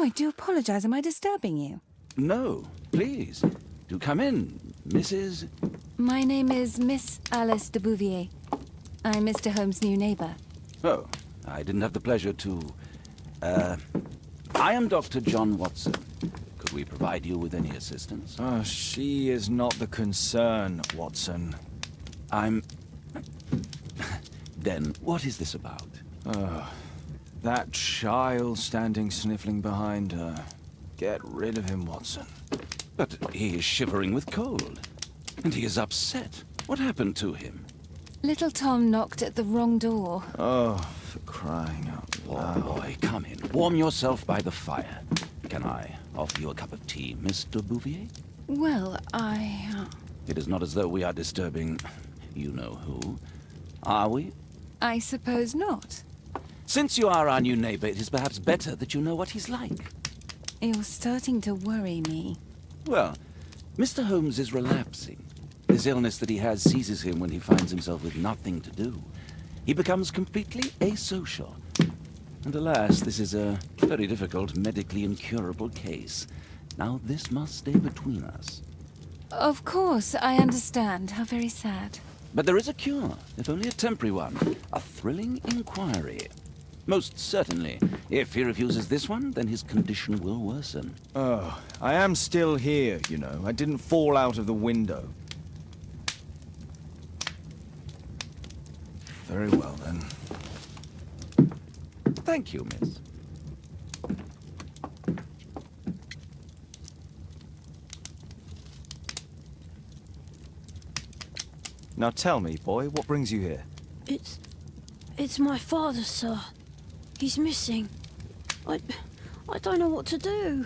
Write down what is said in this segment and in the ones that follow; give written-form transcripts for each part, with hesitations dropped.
I do apologize. Am I disturbing you? No, please. Do come in, Mrs. My name is Miss Alice de Bouvier. I'm Mr. Holmes' new neighbor. Oh, I didn't have the pleasure to... I am Dr. John Watson. Could we provide you with any assistance? Oh, she is not the concern, Watson. I'm... Then, what is this about? That child standing sniffling behind her. Get rid of him, Watson. But he is shivering with cold. And he is upset. What happened to him? Little Tom knocked at the wrong door. Oh, for crying out loud. Oh, boy, come in. Warm yourself by the fire. Can I offer you a cup of tea, Mr. Bouvier? Well, It is not as though we are disturbing you-know-who, are we? I suppose not. Since you are our new neighbor, it is perhaps better that you know what he's like. You're starting to worry me. Well, Mr. Holmes is relapsing. This illness that he has seizes him when he finds himself with nothing to do. He becomes completely asocial. And alas, this is a very difficult, medically incurable case. Now, this must stay between us. Of course, I understand. How very sad. But there is a cure, if only a temporary one. A thrilling inquiry. Most certainly. If he refuses this one, then his condition will worsen. Oh, I am still here, you know. I didn't fall out of the window. Very well, then. Thank you, miss. Now tell me, boy, what brings you here? It's my father, sir. He's missing. I don't know what to do.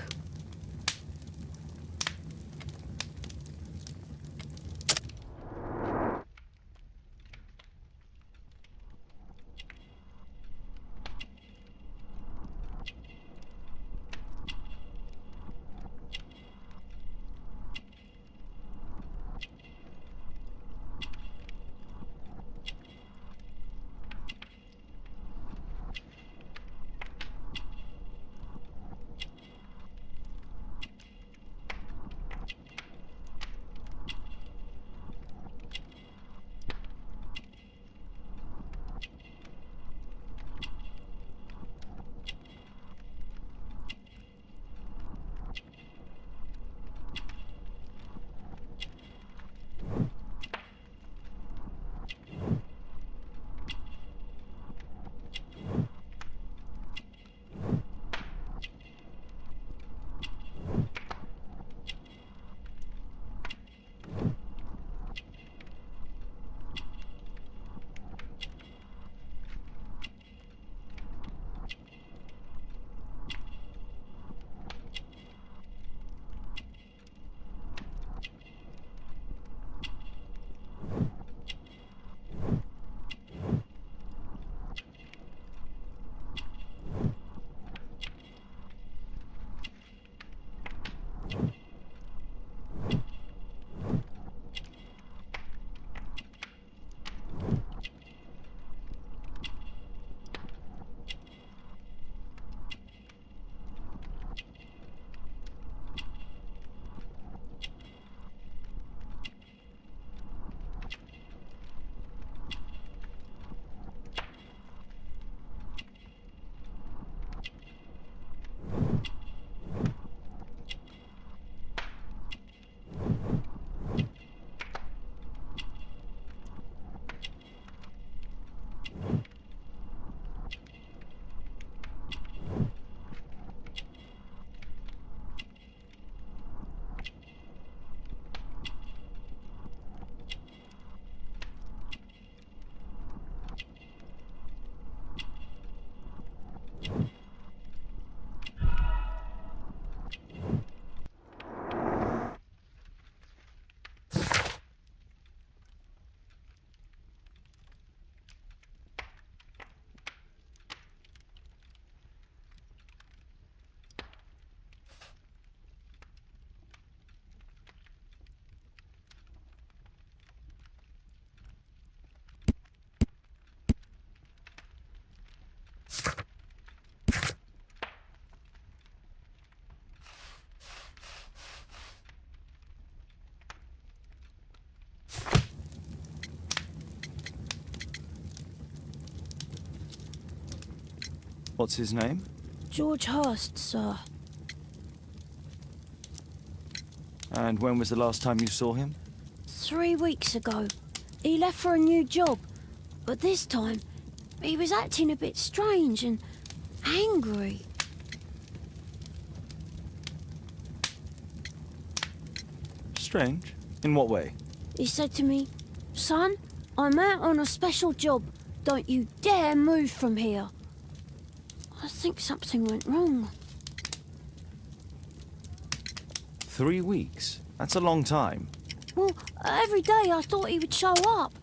What's his name? George Hurst, sir. And when was the last time you saw him? 3 weeks ago. He left for a new job, but this time he was acting a bit strange and angry. Strange? In what way? He said to me, "Son, I'm out on a special job. Don't you dare move from here." I think something went wrong. 3 weeks? That's a long time. Well, every day I thought he would show up.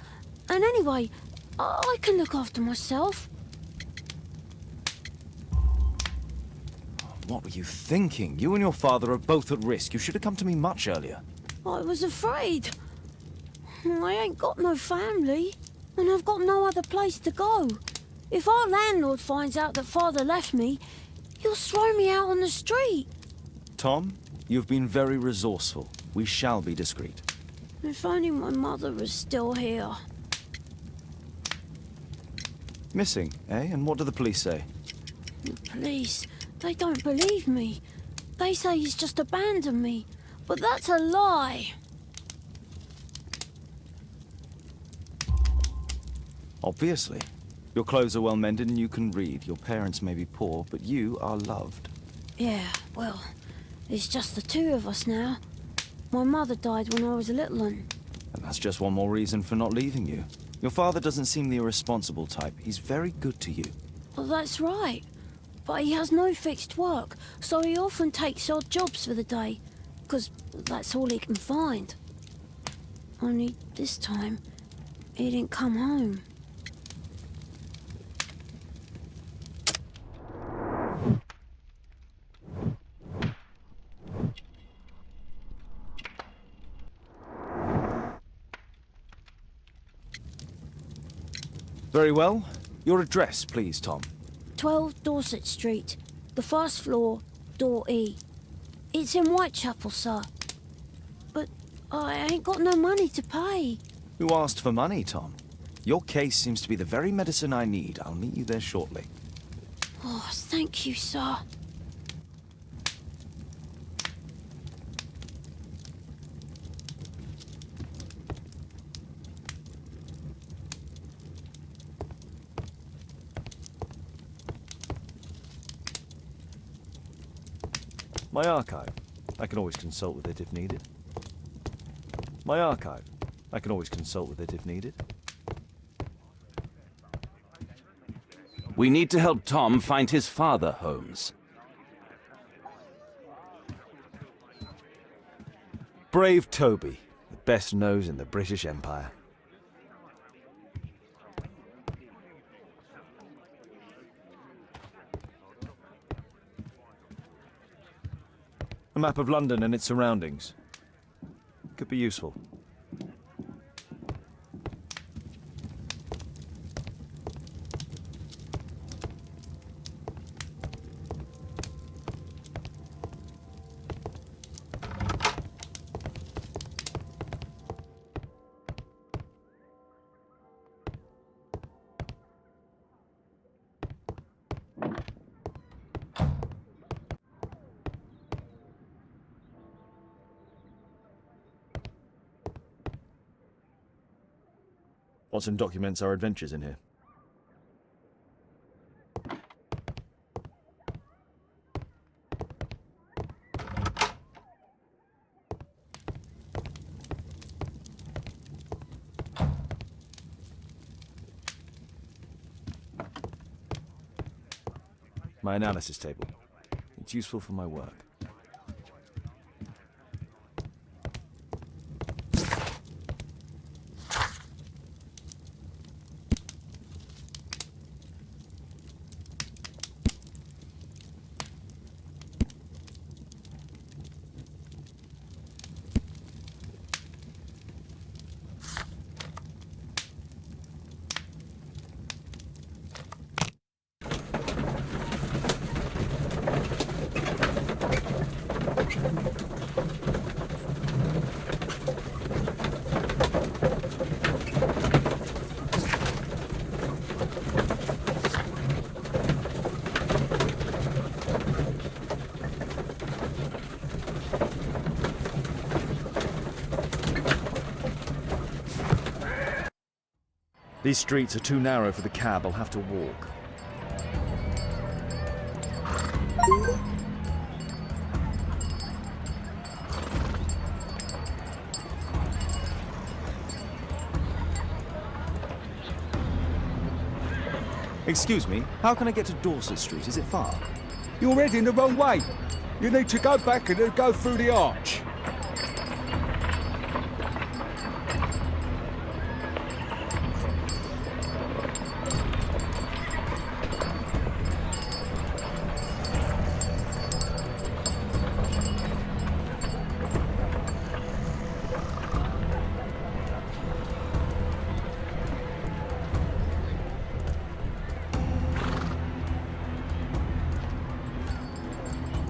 And anyway, I can look after myself. What were you thinking? You and your father are both at risk. You should have come to me much earlier. I was afraid. I ain't got no family, and I've got no other place to go. If our landlord finds out that Father left me, he'll throw me out on the street. Tom, you've been very resourceful. We shall be discreet. If only my mother was still here. Missing, eh? And what do the police say? The police, they don't believe me. They say he's just abandoned me, but that's a lie. Obviously. Your clothes are well mended and you can read. Your parents may be poor, but you are loved. Yeah, well, it's just the two of us now. My mother died when I was a little one. And that's just one more reason for not leaving you. Your father doesn't seem the irresponsible type. He's very good to you. Well, that's right. But he has no fixed work, so he often takes odd jobs for the day, because that's all he can find. Only this time, he didn't come home. Very well. Your address, please, Tom. 12 Dorset Street, the first floor, door E. It's in Whitechapel, sir. But I ain't got no money to pay. Who asked for money, Tom? Your case seems to be the very medicine I need. I'll meet you there shortly. Oh, thank you, sir. My archive. I can always consult with it if needed. My archive. I can always consult with it if needed. We need to help Tom find his father, Holmes. Brave Toby, the best nose in the British Empire. A map of London and its surroundings. Could be useful. Watson documents our adventures in here. My analysis table. It's useful for my work. These streets are too narrow for the cab. I'll have to walk. Excuse me, how can I get to Dorset Street? Is it far? You're heading the wrong way. You need to go back and then go through the arch.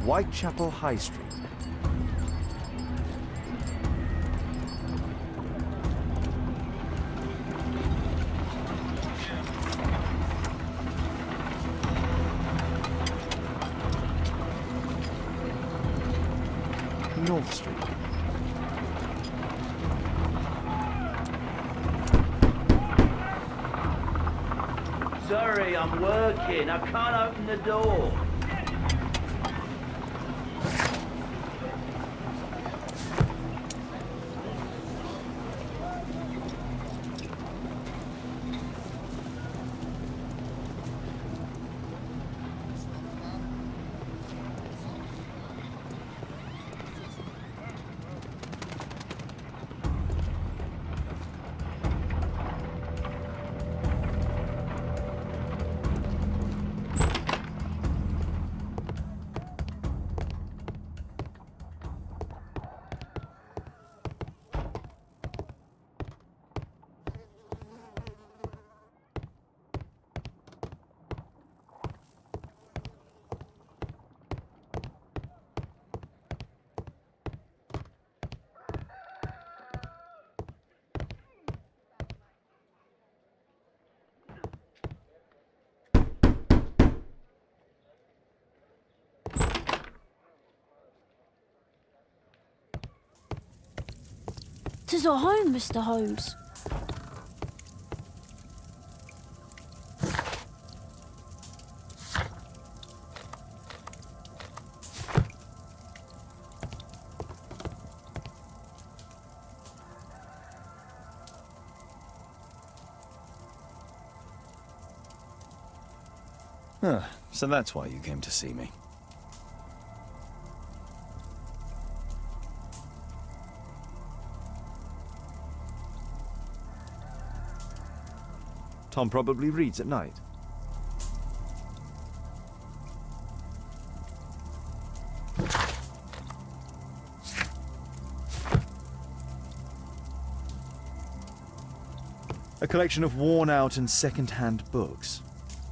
Whitechapel High Street. North Street. Sorry, I'm working. I can't open the door. "'Tis our home, Mr. Holmes." So that's why you came to see me. Tom probably reads at night. A collection of worn-out and second-hand books.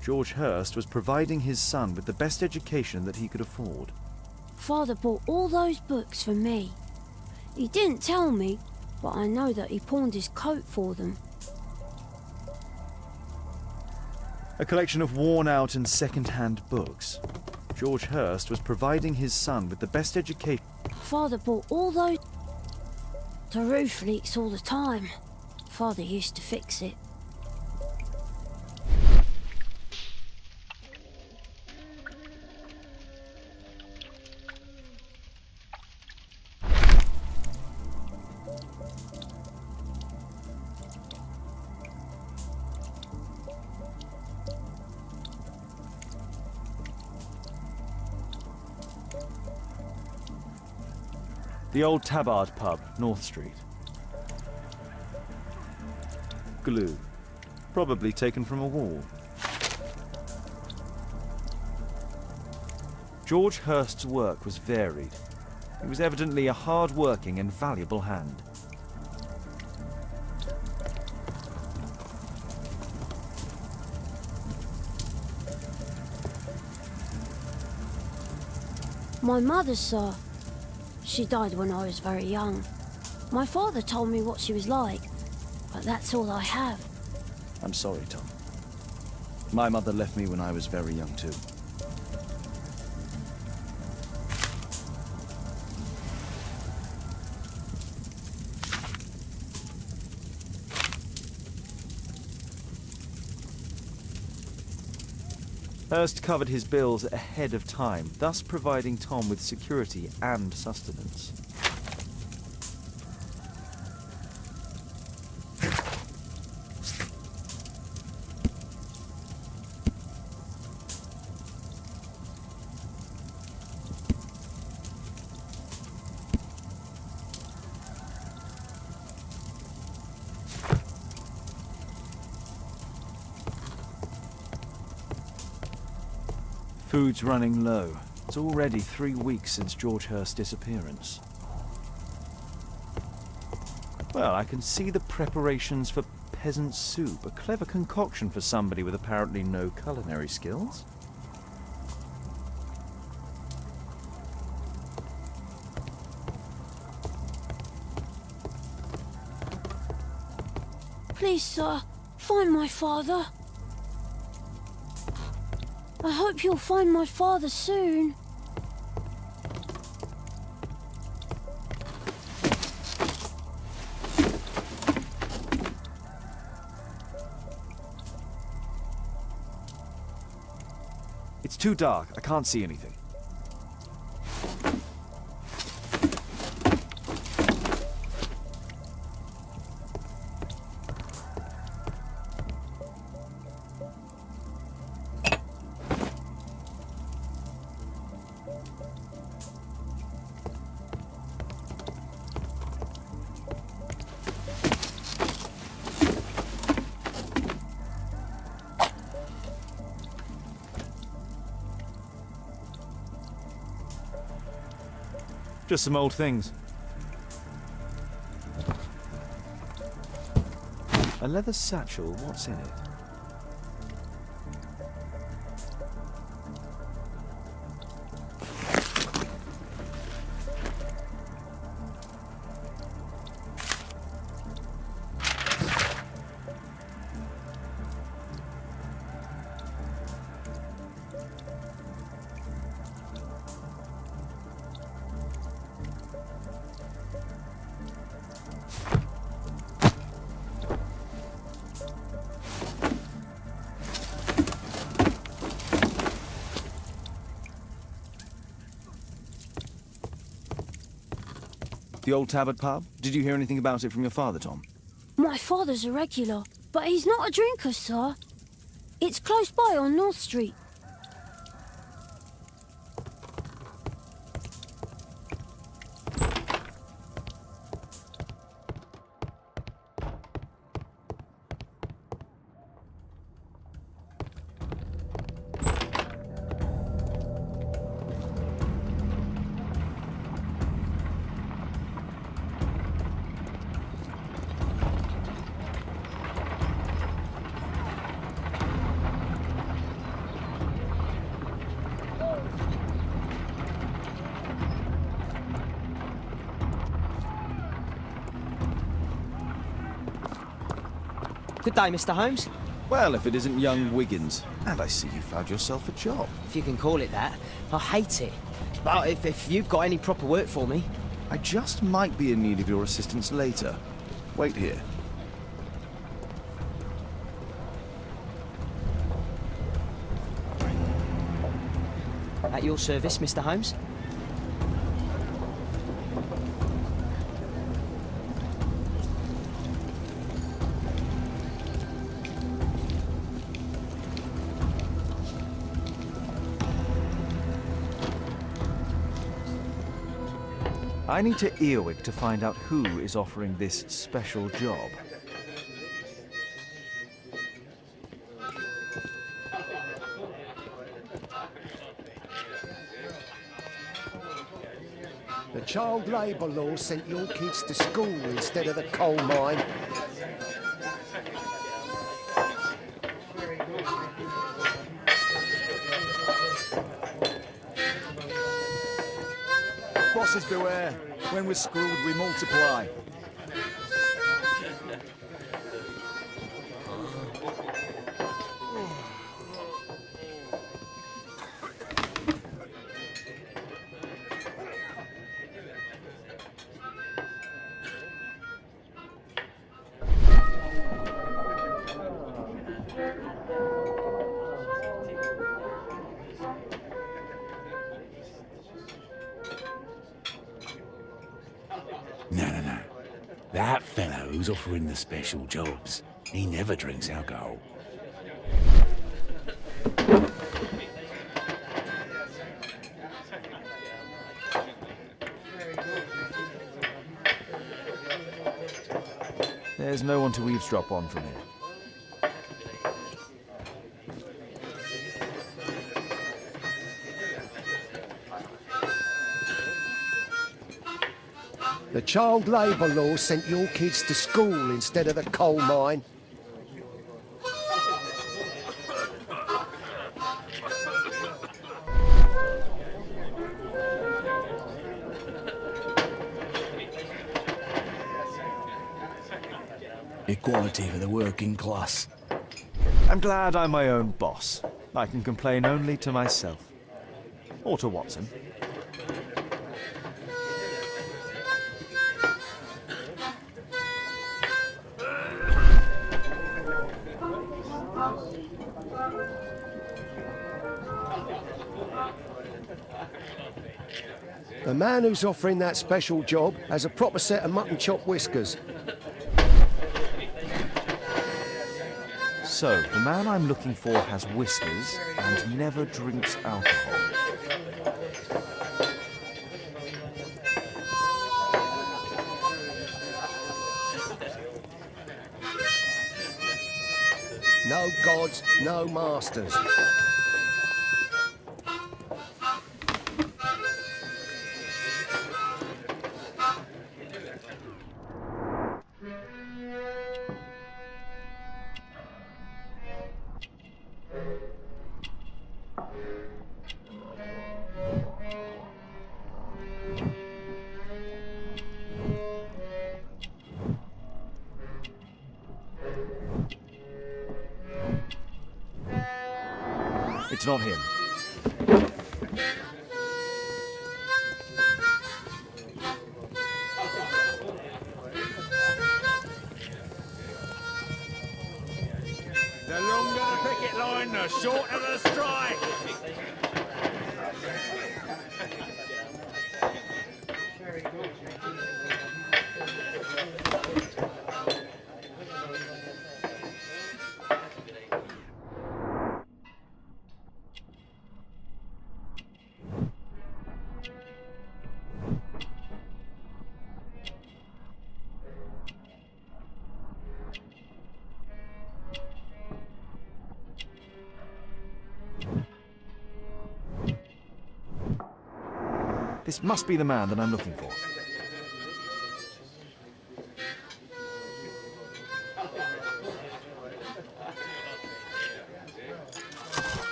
George Hurst was providing his son with the best education that he could afford. Father bought all those books for me. He didn't tell me, but I know that he pawned his coat for them. A collection of worn-out and second-hand books. George Hurst was providing his son with the best education. Father bought all those... The roof leaks all the time. Father used to fix it. The old Tabard pub, North Street. Glue. Probably taken from a wall. George Hurst's work was varied. He was evidently a hard-working and valuable hand. My mother, sir. She died when I was very young. My father told me what she was like, but that's all I have. I'm sorry, Tom. My mother left me when I was very young, too. Hurst covered his bills ahead of time, thus providing Tom with security and sustenance. Food's running low. It's already 3 weeks since George Hurst's disappearance. Well, I can see the preparations for peasant soup, a clever concoction for somebody with apparently no culinary skills. Please, sir, find my father. I hope you'll find my father soon. It's too dark. I can't see anything. Just some old things. A leather satchel, what's in it? The old Tabard pub? Did you hear anything about it from your father, Tom? My father's a regular, but he's not a drinker, sir. It's close by on North Street. Good day, Mr. Holmes. Well, if it isn't young Wiggins. And I see you found yourself a job. If you can call it that. I hate it. But if you've got any proper work for me... I just might be in need of your assistance later. Wait here. At your service, Mr. Holmes. I need to Earwig to find out who is offering this special job. The child labour law sent your kids to school instead of the coal mine. Bosses beware. When we're screwed, we multiply. That fellow who's offering the special jobs, he never drinks alcohol. There's no one to eavesdrop on from here. The child labour law sent your kids to school instead of the coal mine. Equality for the working class. I'm glad I'm my own boss. I can complain only to myself. Or to Watson. The man who's offering that special job has a proper set of mutton chop whiskers. So, the man I'm looking for has whiskers and never drinks alcohol. No gods, no masters. It's not him. The longer the picket line, the shorter the strike. This must be the man that I'm looking for.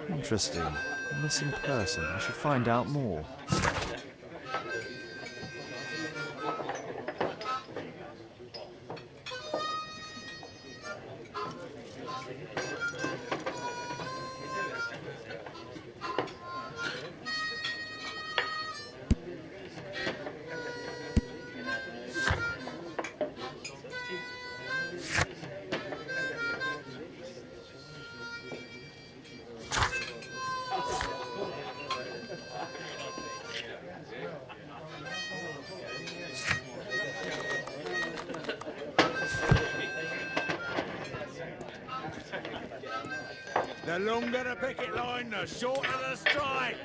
Interesting. A missing person. I should find out more. The longer the picket line, the shorter the strike.